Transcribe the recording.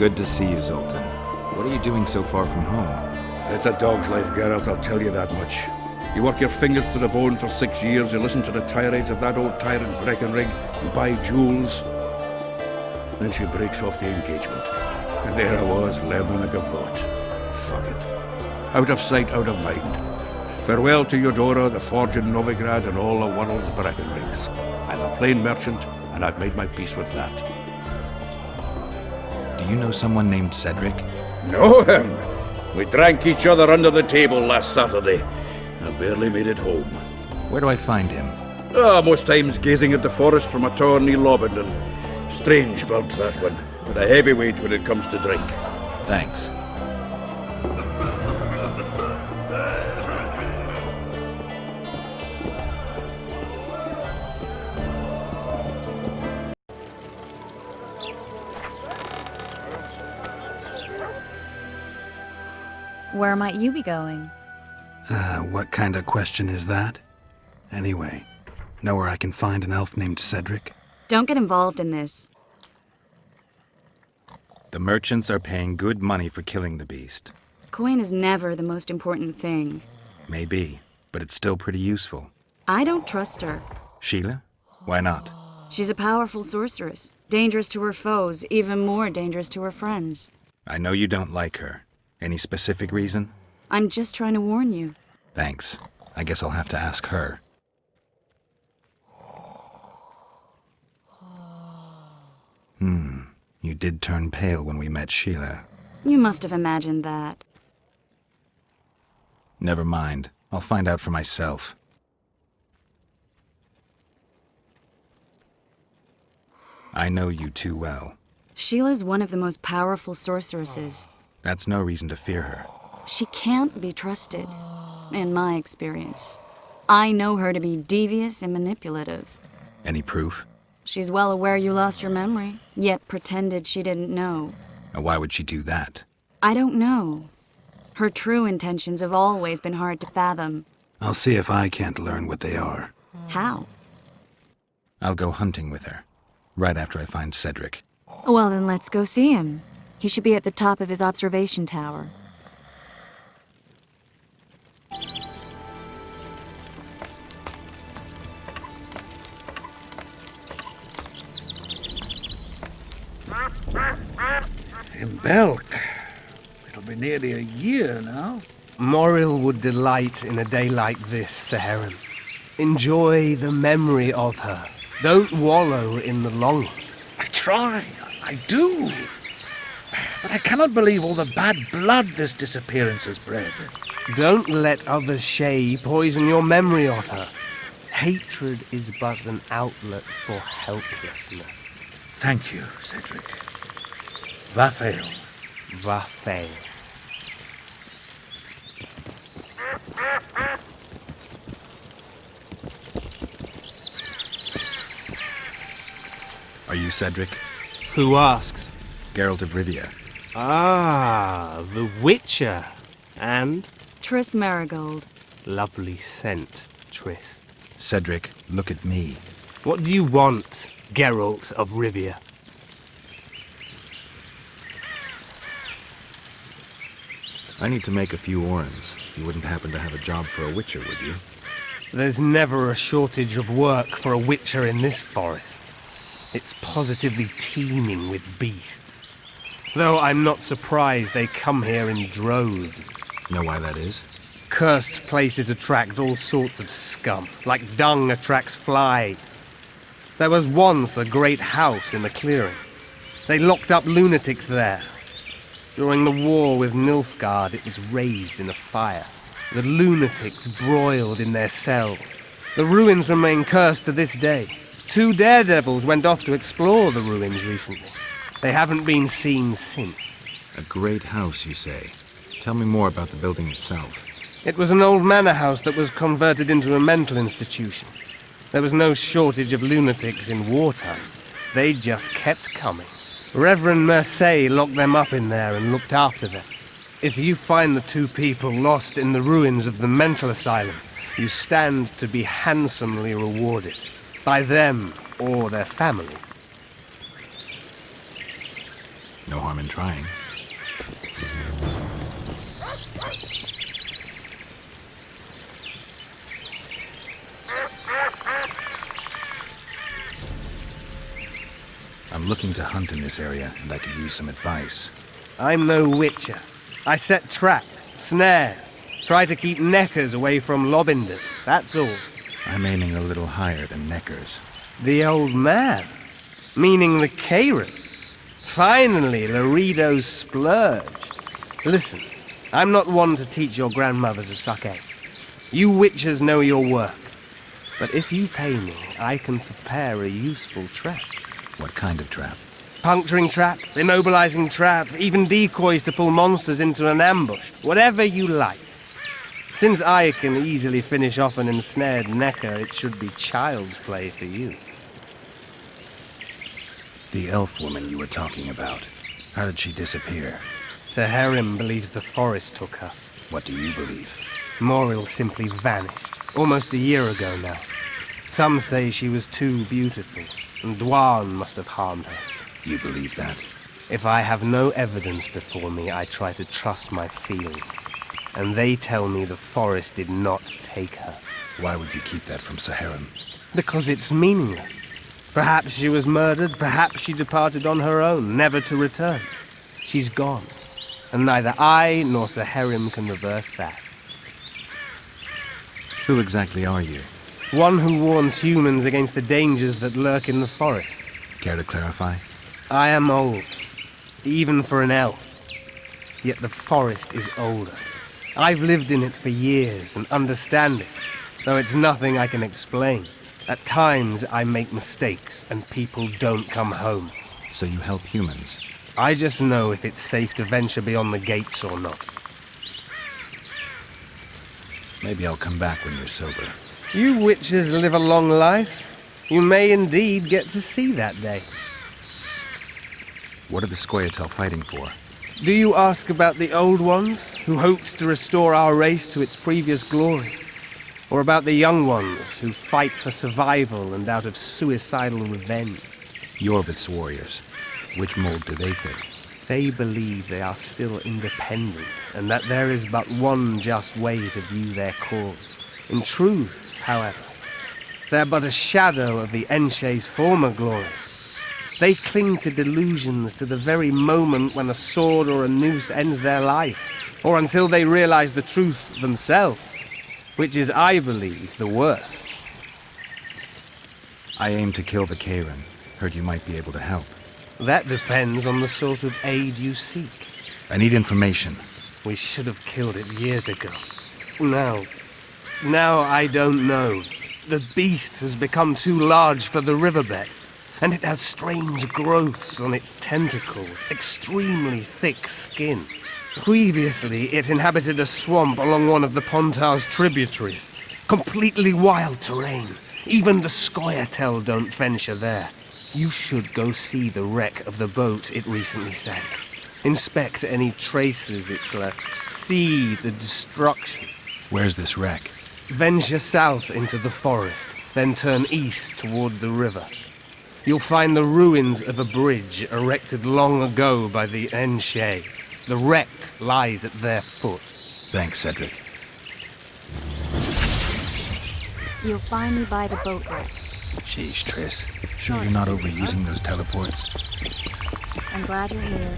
Good to see you, Zoltan. What are you doing so far from home? It's a dog's life, Geralt, I'll tell you that much. You work your fingers to the bone for 6 years, you listen to the tirades of that old tyrant Breckenrig, you buy jewels. Then she breaks off the engagement. And there I was, learning a gavotte. Fuck it. Out of sight, out of mind. Farewell to Eudora, the forge in Novigrad, and all the world's Breckenrigs. I'm a plain merchant, and I've made my peace with that. Do you know someone named Cedric? Know him? We drank each other under the table last Saturday. I barely made it home. Where do I find him? Most times gazing at the forest from a tower near Lobinden. Strange bird, that one, but a heavyweight when it comes to drink. Thanks. Where might you be going? What kind of question is that? Anyway, know where I can find an elf named Cedric? Don't get involved in this. The merchants are paying good money for killing the beast. Coin is never the most important thing. Maybe, but it's still pretty useful. I don't trust her. Sheila? Why not? She's a powerful sorceress. Dangerous to her foes, even more dangerous to her friends. I know you don't like her. Any specific reason? I'm just trying to warn you. Thanks. I guess I'll have to ask her. You did turn pale when we met Sheila. You must have imagined that. Never mind. I'll find out for myself. I know you too well. Sheila's one of the most powerful sorceresses. That's no reason to fear her. She can't be trusted, in my experience. I know her to be devious and manipulative. Any proof? She's well aware you lost your memory, yet pretended she didn't know. And why would she do that? I don't know. Her true intentions have always been hard to fathom. I'll see if I can't learn what they are. How? I'll go hunting with her, right after I find Cedric. Well, then let's go see him. He should be at the top of his observation tower. In Belk. It'll be nearly a year now. Moril would delight in a day like this, Saharan. Enjoy the memory of her. Don't wallow in the longing. I try. I do. But I cannot believe all the bad blood this disappearance has bred. Don't let other Shay poison your memory of her. Hatred is but an outlet for helplessness. Thank you, Cedric. Vafael. Vafael. Are you Cedric? Who asks? Geralt of Rivia. Ah, the Witcher. And? Triss Marigold. Lovely scent, Triss. Cedric, look at me. What do you want, Geralt of Rivia? I need to make a few orens. You wouldn't happen to have a job for a witcher, would you? There's never a shortage of work for a witcher in this forest. It's positively teeming with beasts. Though I'm not surprised they come here in droves. Know why that is? Cursed places attract all sorts of scum, like dung attracts flies. There was once a great house in the clearing. They locked up lunatics there. During the war with Nilfgaard, it was raised in a fire. The lunatics broiled in their cells. The ruins remain cursed to this day. 2 daredevils went off to explore the ruins recently. They haven't been seen since. A great house, you say. Tell me more about the building itself. It was an old manor house that was converted into a mental institution. There was no shortage of lunatics in wartime. They just kept coming. Reverend Mercey locked them up in there and looked after them. If you find the 2 people lost in the ruins of the mental asylum, you stand to be handsomely rewarded. By them or their families. No harm in trying. I'm looking to hunt in this area, and I could use some advice. I'm no witcher. I set traps, snares, try to keep neckers away from Lobinden, that's all. I'm aiming a little higher than neckers. The old man? Meaning the kayran? Finally, Laredo's splurged. Listen, I'm not one to teach your grandmother to suck eggs. You witchers know your work. But if you pay me, I can prepare a useful trap. What kind of trap? Puncturing trap, immobilizing trap, even decoys to pull monsters into an ambush. Whatever you like. Since I can easily finish off an ensnared necker, it should be child's play for you. The elf woman you were talking about. How did she disappear? Seherim believes the forest took her. What do you believe? Moril simply vanished, almost a year ago now. Some say she was too beautiful, and Dwan must have harmed her. You believe that? If I have no evidence before me, I try to trust my feelings. And they tell me the forest did not take her. Why would you keep that from Seherim? Because it's meaningless. Perhaps she was murdered, perhaps she departed on her own, never to return. She's gone, and neither I nor Seherim can reverse that. Who exactly are you? One who warns humans against the dangers that lurk in the forest. Care to clarify? I am old, even for an elf. Yet the forest is older. I've lived in it for years and understand it, though it's nothing I can explain. At times I make mistakes and people don't come home. So you help humans? I just know if it's safe to venture beyond the gates or not. Maybe I'll come back when you're sober. You witches live a long life. You may indeed get to see that day. What are the Scoia'tael fighting for? Do you ask about the old ones, who hoped to restore our race to its previous glory? Or about the young ones, who fight for survival and out of suicidal revenge? Yorvith's warriors. Which mold do they fit? They believe they are still independent, and that there is but one just way to view their cause. In truth, however, they're but a shadow of the Enshe's former glory. They cling to delusions to the very moment when a sword or a noose ends their life, or until they realize the truth themselves, which is, I believe, the worst. I aim to kill the kayran. Heard you might be able to help. That depends on the sort of aid you seek. I need information. We should have killed it years ago. Now I don't know. The beast has become too large for the riverbed, and it has strange growths on its tentacles, extremely thick skin. Previously, it inhabited a swamp along one of the Pontar's tributaries. Completely wild terrain. Even the Scoia'tael don't venture there. You should go see the wreck of the boat it recently sank. Inspect any traces it's left. See the destruction. Where's this wreck? Venture south into the forest, then turn east toward the river. You'll find the ruins of a bridge erected long ago by the Enshe. The wreck lies at their foot. Thanks, Cedric. You'll find me by the boat wreck. Sheesh, Triss. Sure you're not overusing those teleports? I'm glad you're here.